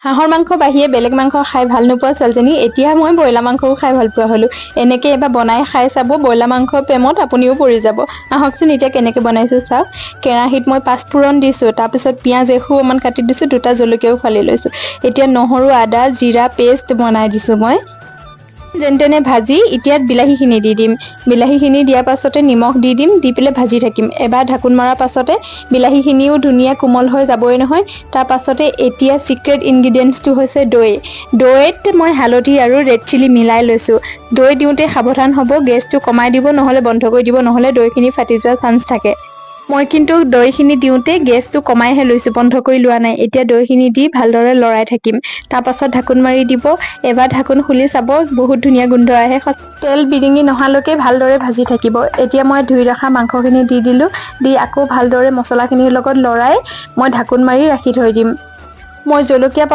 হাঁহৰ মাংস বাহিৰে বেলেগ মাংস খাই ভাল নোপোৱা ছোৱালীজনী এতিয়া মই ব্ৰইলাৰ মাংসও খাই ভাল পোৱা হ'লো। এনেকৈ এবাৰ বনাই খাই চাব, ব্ৰইলাৰ মাংসৰ প্ৰেমত আপুনিও পৰি যাব। আহকচোন এতিয়া কেনেকৈ বনাইছোঁ চাওক। কেৰাহীত মই পাঁচফোৰণ দিছোঁ, তাৰপিছত পিঁয়াজ এখুবমান কাটি দিছোঁ, 2টা জলকীয়াও ফালি লৈছোঁ। এতিয়া নহৰু, আদা, জিৰা পেষ্ট বনাই দিছোঁ মই। যেনে তেনে ভাজি এতিয়া বিলাহীখিনি দি দিম। বিলাহীখিনি দিয়াৰ পাছতে নিমখ দি দিম, দি পেলাই ভাজি থাকিম। এবাৰ ঢাকোন মৰাৰ পাছতে বিলাহীখিনিও ধুনীয়া কোমল হৈ যাবই নহয়। তাৰ পাছতে এতিয়া চিক্ৰেট ইনগ্ৰিডিয়েণ্টছটো হৈছে দৈ। দৈত মই হালধি আৰু ৰেড চিলি মিলাই লৈছোঁ। দৈ দিওঁতে সাৱধান হ'ব, গেছটো কমাই দিব, নহ'লে বন্ধ কৰি দিব, নহ'লে দৈখিনি ফাটি যোৱাৰ চান্স থাকে। মই কিন্তু দৈখিনি দিওঁতে গেছটো কমাইহে লৈছোঁ, বন্ধ কৰি লোৱা নাই। এতিয়া দৈখিনি দি ভালদৰে লৰাই থাকিম। তাৰপাছত ঢাকোন মাৰি দিব। এবাৰ ঢাকোন খুলি চাব, বহুত ধুনীয়া গোন্ধ আহে। তেল বিৰিঙি নহালৈকে ভালদৰে ভাজি থাকিব। এতিয়া মই ধুই ৰখা মাংসখিনি দি দিলোঁ, দি আকৌ ভালদৰে মছলাখিনিৰ লগত লৰাই মই ঢাকোন মাৰি ৰাখি থৈ দিম। মই জলকীয়া